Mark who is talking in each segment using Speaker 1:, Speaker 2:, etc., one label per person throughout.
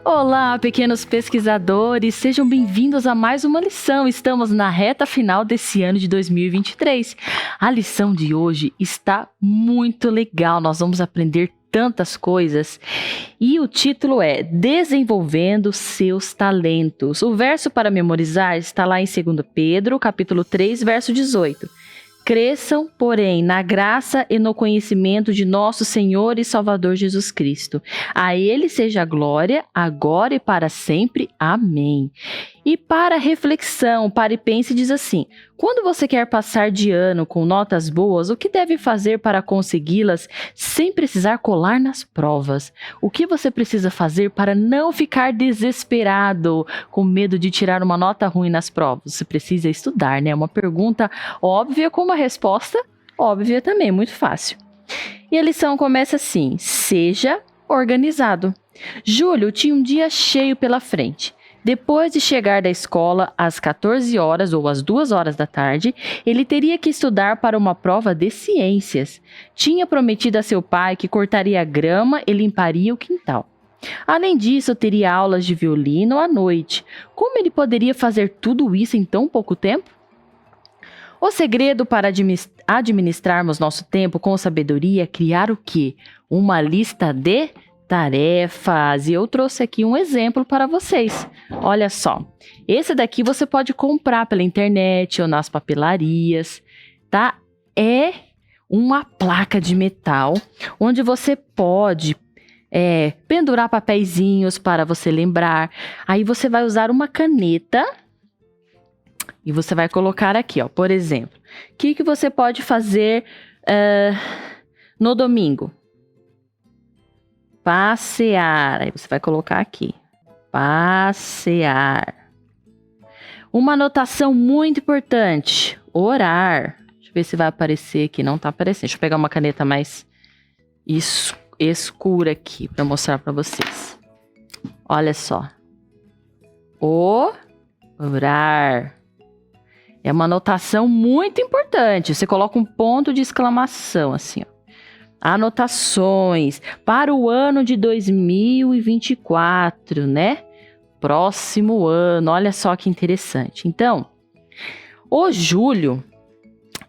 Speaker 1: Olá, pequenos pesquisadores, sejam bem-vindos a mais uma lição. Estamos na reta final desse ano de 2023. A lição de hoje está muito legal, nós vamos aprender tantas coisas. E o título é Desenvolvendo seus talentos. O verso para memorizar está lá em 2 Pedro, capítulo 3, verso 18. Cresçam, porém, na graça e no conhecimento de nosso Senhor e Salvador Jesus Cristo. A Ele seja a glória, agora e para sempre. Amém. E para reflexão, pare e pense e diz assim: quando você quer passar de ano com notas boas, o que deve fazer para consegui-las sem precisar colar nas provas? O que você precisa fazer para não ficar desesperado, com medo de tirar uma nota ruim nas provas? Você precisa estudar, né? Uma pergunta óbvia com uma resposta óbvia também, muito fácil. E a lição começa assim: seja organizado. Júlio tinha um dia cheio pela frente. Depois de chegar da escola às 14 horas ou às 2 horas da tarde, ele teria que estudar para uma prova de ciências. Tinha prometido a seu pai que cortaria a grama e limparia o quintal. Além disso, teria aulas de violino à noite. Como ele poderia fazer tudo isso em tão pouco tempo? O segredo para administrarmos nosso tempo com sabedoria é criar o quê? Uma lista de tarefas. E eu trouxe aqui um exemplo para vocês. Olha só, esse daqui você pode comprar pela internet ou nas papelarias, tá? É uma placa de metal onde você pode pendurar papeizinhos para você lembrar. Aí você vai usar uma caneta e você vai colocar aqui, ó, por exemplo, o que você pode fazer no domingo? Passear. Aí você vai colocar aqui. Passear. Uma anotação muito importante. Orar. Deixa eu ver se vai aparecer aqui. Não tá aparecendo. Deixa eu pegar uma caneta mais escura aqui para mostrar para vocês. Olha só. Orar. É uma anotação muito importante. Você coloca um ponto de exclamação assim, ó. Anotações para o ano de 2024, né? Próximo ano, olha só que interessante. Então, o Júlio,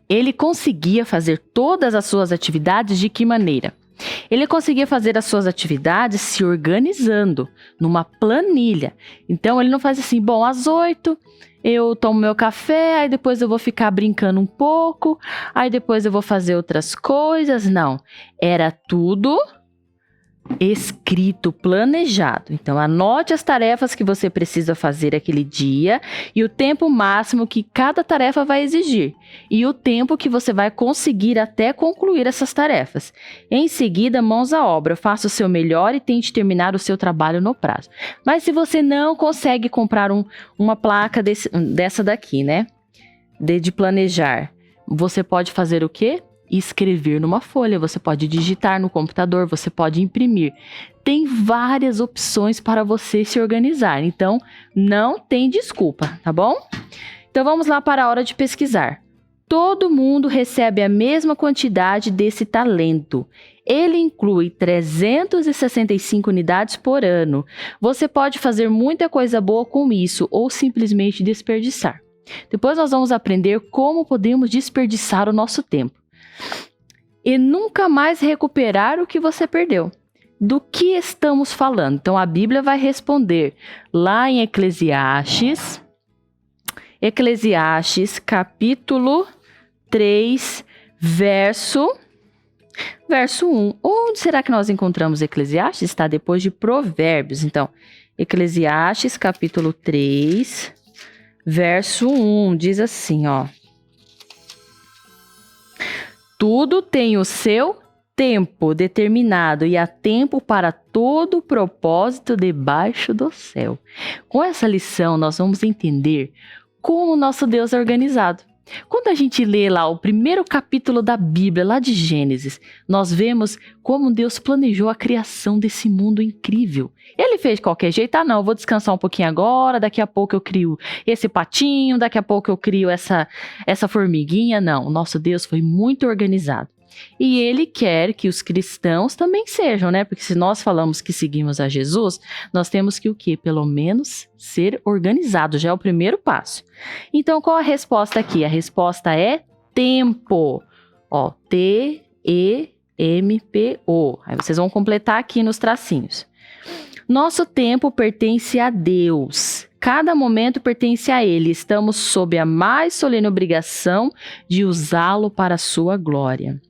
Speaker 1: ele conseguia fazer todas as suas atividades de que maneira? Ele conseguia fazer as suas atividades se organizando numa planilha. Então, ele não fazia assim, bom, às 8 eu tomo meu café, aí depois eu vou ficar brincando um pouco, aí depois eu vou fazer outras coisas. Não, era tudo escrito, planejado. Então, anote as tarefas que você precisa fazer aquele dia e o tempo máximo que cada tarefa vai exigir e o tempo que você vai conseguir até concluir essas tarefas. Em seguida, mãos à obra, faça o seu melhor e tente terminar o seu trabalho no prazo. Mas se você não consegue comprar uma placa dessa daqui, né? De planejar, você pode fazer o quê? Escrever numa folha, você pode digitar no computador, você pode imprimir. Tem várias opções para você se organizar, então não tem desculpa, tá bom? Então vamos lá para a hora de pesquisar. Todo mundo recebe a mesma quantidade desse talento. Ele inclui 365 unidades por ano. Você pode fazer muita coisa boa com isso ou simplesmente desperdiçar. Depois nós vamos aprender como podemos desperdiçar o nosso tempo e nunca mais recuperar o que você perdeu. Do que estamos falando? Então a Bíblia vai responder lá em Eclesiastes capítulo 3, verso 1. Onde será que nós encontramos Eclesiastes? Está depois de Provérbios. Então, Eclesiastes capítulo 3, verso 1, diz assim, ó: tudo tem o seu tempo determinado e há tempo para todo propósito debaixo do céu. Com essa lição, nós vamos entender como o nosso Deus é organizado. Quando a gente lê lá o primeiro capítulo da Bíblia, lá de Gênesis, nós vemos como Deus planejou a criação desse mundo incrível. Ele fez de qualquer jeito, não, eu vou descansar um pouquinho agora, daqui a pouco eu crio esse patinho, daqui a pouco eu crio essa formiguinha. Não, o nosso Deus foi muito organizado. E ele quer que os cristãos também sejam, né? Porque se nós falamos que seguimos a Jesus, nós temos que o quê? Pelo menos ser organizado, já é o primeiro passo. Então, qual a resposta aqui? A resposta é tempo. Ó, T-E-M-P-O. Aí vocês vão completar aqui nos tracinhos. Nosso tempo pertence a Deus. Cada momento pertence a Ele. Estamos sob a mais solene obrigação de usá-lo para a sua glória.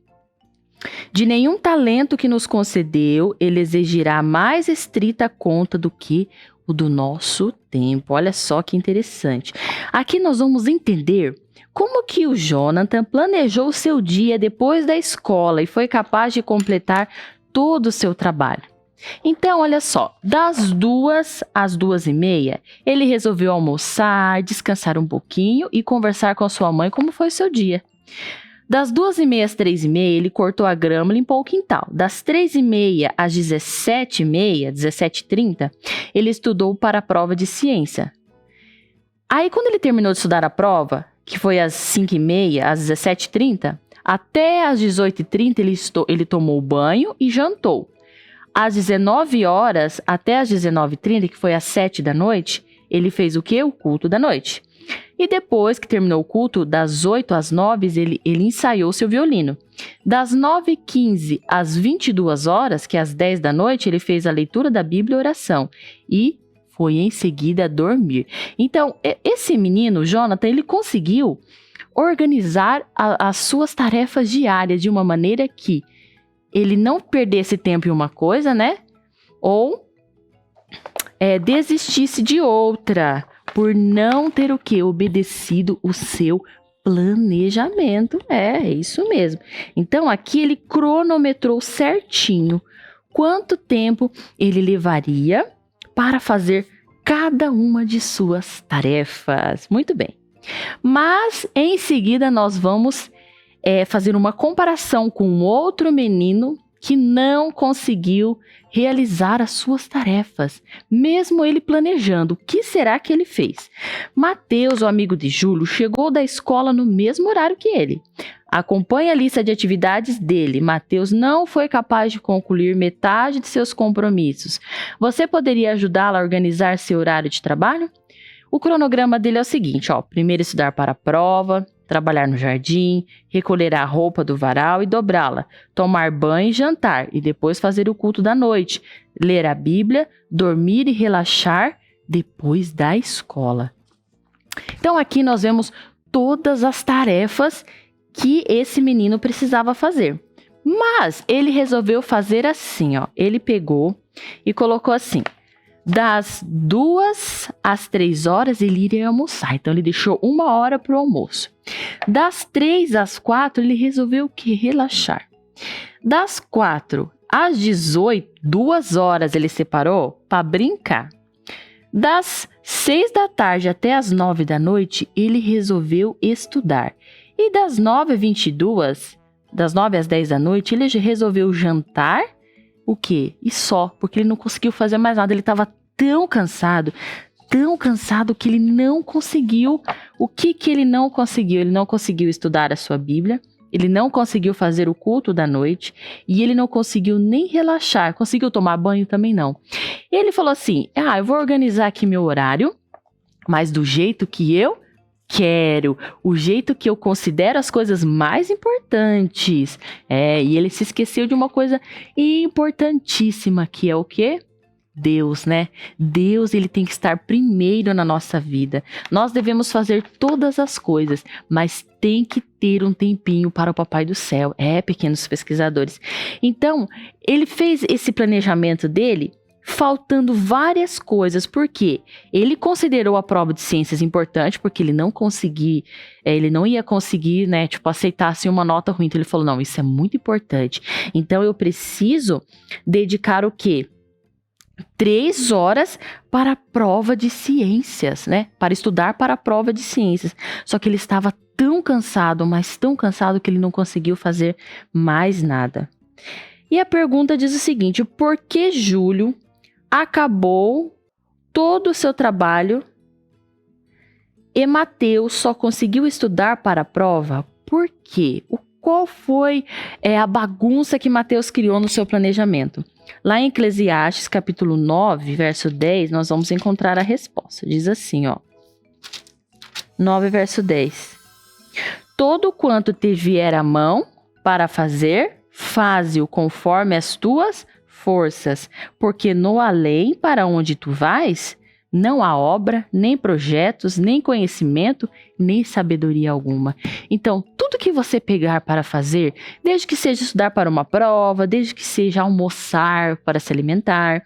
Speaker 1: De nenhum talento que nos concedeu, Ele exigirá mais estrita conta do que o do nosso tempo. Olha só que interessante. Aqui nós vamos entender como que o Jonathan planejou o seu dia depois da escola e foi capaz de completar todo o seu trabalho. Então, olha só, das 2 às 2h30, ele resolveu almoçar, descansar um pouquinho e conversar com a sua mãe como foi o seu dia. Das 2h30 às 3h30, ele cortou a grama e limpou o quintal. Das 3h30 às 17h30, 17h30, ele estudou para a prova de ciência. Aí, quando ele terminou de estudar a prova, que foi às 5h30, às 17h30, até às 18h30 ele tomou banho e jantou. Às 19 horas até às 19h30, que foi às 7 da noite, ele fez o quê? O culto da noite. E depois que terminou o culto, das 8 às 9, ele ensaiou seu violino. Das 9h15 às 22 horas, que é às 10 da noite, ele fez a leitura da Bíblia e oração. E foi em seguida dormir. Então, esse menino, Jonathan, ele conseguiu organizar as suas tarefas diárias de uma maneira que ele não perdesse tempo em uma coisa, né? Ou desistisse de outra, por não ter o quê? Obedecido o seu planejamento. É isso mesmo. Então, aqui ele cronometrou certinho quanto tempo ele levaria para fazer cada uma de suas tarefas. Muito bem. Mas, em seguida, nós vamos fazer uma comparação com outro menino que não conseguiu realizar as suas tarefas, mesmo ele planejando. O que será que ele fez? Mateus, o amigo de Júlio, chegou da escola no mesmo horário que ele. Acompanhe a lista de atividades dele. Mateus não foi capaz de concluir metade de seus compromissos. Você poderia ajudá-lo a organizar seu horário de trabalho? O cronograma dele é o seguinte, ó. Primeiro estudar para a prova, trabalhar no jardim, recolher a roupa do varal e dobrá-la, tomar banho e jantar, e depois fazer o culto da noite, ler a Bíblia, dormir e relaxar depois da escola. Então aqui nós vemos todas as tarefas que esse menino precisava fazer. Mas ele resolveu fazer assim, ó. Ele pegou e colocou assim: das 2 às 3 horas ele iria almoçar. Então ele deixou 1 hora para o almoço. Das 3 às 4 ele resolveu o quê? Relaxar. Das 4 às 18, 2 horas ele separou para brincar. Das 6 da tarde até as 9 da noite ele resolveu estudar. E das 9 às 22, das 9 às 10 da noite ele resolveu jantar. O quê? E só, porque ele não conseguiu fazer mais nada. Ele estava tão cansado que ele não conseguiu. O que ele não conseguiu? Ele não conseguiu estudar a sua Bíblia, ele não conseguiu fazer o culto da noite e ele não conseguiu nem relaxar. Conseguiu tomar banho também não. Ele falou assim: eu vou organizar aqui meu horário, mas do jeito que eu quero, o jeito que eu considero as coisas mais importantes. E ele se esqueceu de uma coisa importantíssima, que é o quê? Deus, né? Deus, ele tem que estar primeiro na nossa vida. Nós devemos fazer todas as coisas, mas tem que ter um tempinho para o Papai do Céu. Pequenos pesquisadores. Então, ele fez esse planejamento dele faltando várias coisas, porque ele considerou a prova de ciências importante, porque ele não ia conseguir, né, aceitar assim, uma nota ruim. Então ele falou: não, isso é muito importante. Então eu preciso dedicar o quê? 3 horas para a prova de ciências, né? Para estudar para a prova de ciências. Só que ele estava tão cansado, mas tão cansado que ele não conseguiu fazer mais nada. E a pergunta diz o seguinte: por que Júlio acabou todo o seu trabalho e Mateus só conseguiu estudar para a prova? Por quê? qual foi a bagunça que Mateus criou no seu planejamento? Lá em Eclesiastes, capítulo 9, verso 10, nós vamos encontrar a resposta. Diz assim, 9, verso 10. Todo quanto te vier à mão para fazer, faze-o conforme as tuas forças, porque no além para onde tu vais, não há obra, nem projetos, nem conhecimento, nem sabedoria alguma. Então, tudo que você pegar para fazer, desde que seja estudar para uma prova, desde que seja almoçar para se alimentar,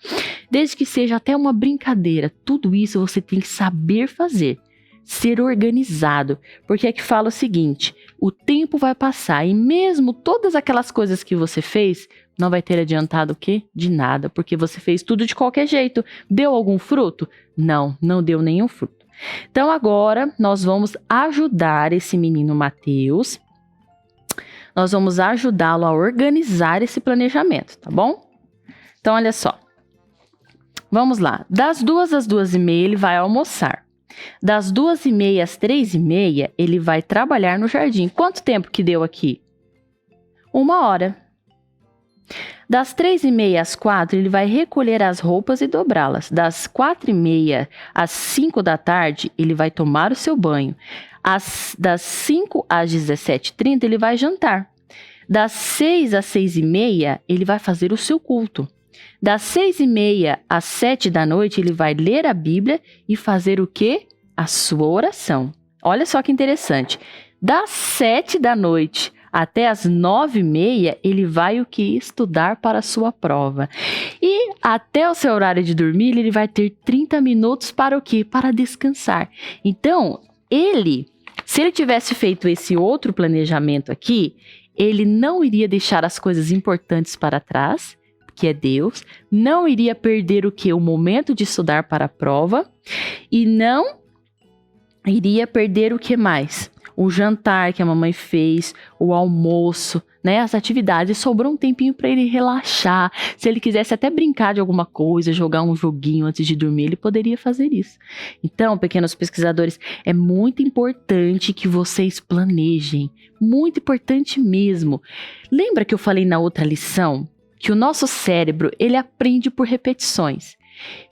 Speaker 1: desde que seja até uma brincadeira, tudo isso você tem que saber fazer. Ser organizado, porque é que fala o seguinte, o tempo vai passar e mesmo todas aquelas coisas que você fez, não vai ter adiantado o quê? De nada, porque você fez tudo de qualquer jeito. Deu algum fruto? Não, não deu nenhum fruto. Então agora nós vamos ajudar esse menino Mateus, nós vamos ajudá-lo a organizar esse planejamento, tá bom? Então olha só, vamos lá, das 2 às 2h30 ele vai almoçar. Das 2h30 às 3h30, ele vai trabalhar no jardim. Quanto tempo que deu aqui? 1 hora. Das 3h30 às 4h, ele vai recolher as roupas e dobrá-las. Das 4h30 às 5 da tarde, ele vai tomar o seu banho. Das 5 às 17h30, ele vai jantar. Das 6 às 6h30, ele vai fazer o seu culto. Das 6h30 às 7 da noite, ele vai ler a Bíblia e fazer o quê? A sua oração. Olha só que interessante. Das 7 da noite até as 9h30, ele vai o que? Estudar para a sua prova. E até o seu horário de dormir, ele vai ter 30 minutos para o quê? Para descansar. Então, se ele tivesse feito esse outro planejamento aqui, ele não iria deixar as coisas importantes para trás, que é Deus, não iria perder o que? O momento de estudar para a prova e não iria perder o que mais? O jantar que a mamãe fez, o almoço, né? As atividades, sobrou um tempinho para ele relaxar. Se ele quisesse até brincar de alguma coisa, jogar um joguinho antes de dormir, ele poderia fazer isso. Então, pequenos pesquisadores, é muito importante que vocês planejem, muito importante mesmo. Lembra que eu falei na outra lição que o nosso cérebro, ele aprende por repetições.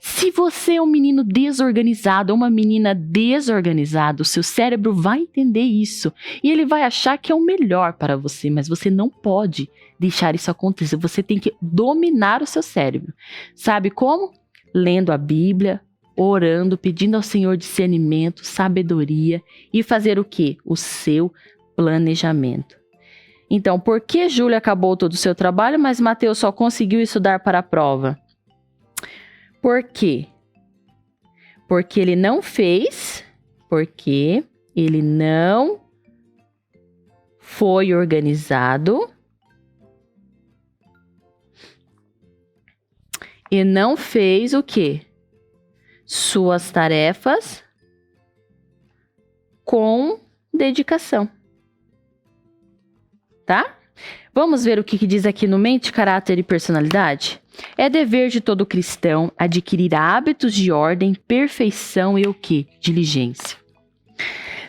Speaker 1: Se você é um menino desorganizado ou uma menina desorganizada, o seu cérebro vai entender isso e ele vai achar que é o melhor para você, mas você não pode deixar isso acontecer. Você tem que dominar o seu cérebro. Sabe como? Lendo a Bíblia, orando, pedindo ao Senhor discernimento, sabedoria e fazer o quê? O seu planejamento. Então, por que Júlia acabou todo o seu trabalho, mas Mateus só conseguiu estudar para a prova? Por quê? Porque ele não foi organizado e não fez o quê? Suas tarefas com dedicação. Tá? Vamos ver o que diz aqui no Mente, Caráter e Personalidade? É dever de todo cristão adquirir hábitos de ordem, perfeição e o quê? Diligência.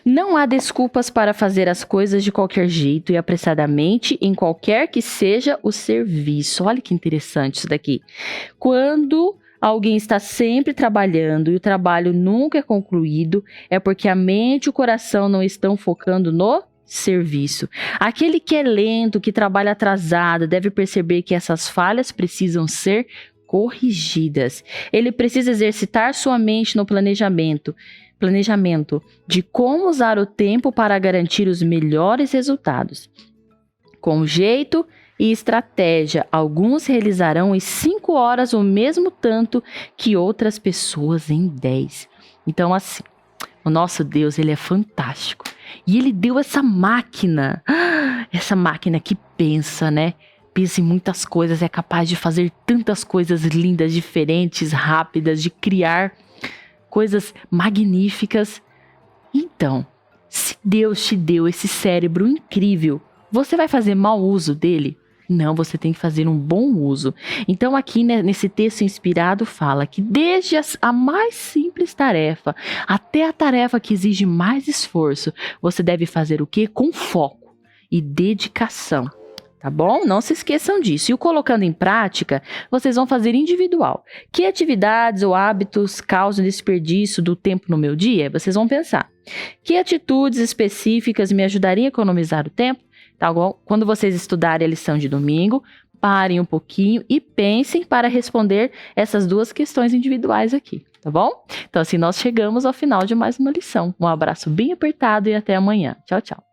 Speaker 1: Não há desculpas para fazer as coisas de qualquer jeito e apressadamente em qualquer que seja o serviço. Olha que interessante isso daqui. Quando alguém está sempre trabalhando e o trabalho nunca é concluído, é porque a mente e o coração não estão focando no serviço. Aquele que é lento, que trabalha atrasado, deve perceber que essas falhas precisam ser corrigidas. Ele precisa exercitar sua mente no planejamento de como usar o tempo para garantir os melhores resultados. Com jeito e estratégia, alguns realizarão em 5 horas o mesmo tanto que outras pessoas em 10. Então, assim, o nosso Deus, ele é fantástico. E ele deu essa máquina que pensa, né? Pensa em muitas coisas, é capaz de fazer tantas coisas lindas, diferentes, rápidas, de criar coisas magníficas. Então, se Deus te deu esse cérebro incrível, você vai fazer mau uso dele? Não, você tem que fazer um bom uso. Então aqui nesse texto inspirado fala que desde a mais simples tarefa até a tarefa que exige mais esforço, você deve fazer o quê? Com foco. e dedicação. Tá bom? Não se esqueçam disso. E o colocando em prática, vocês vão fazer individual. Que atividades ou hábitos causam desperdício do tempo no meu dia? Vocês vão pensar. Que atitudes específicas me ajudariam a economizar o tempo? Tá bom? Quando vocês estudarem a lição de domingo, parem um pouquinho e pensem para responder essas duas questões individuais aqui. Tá bom? Então assim nós chegamos ao final de mais uma lição. Um abraço bem apertado e até amanhã. Tchau, tchau.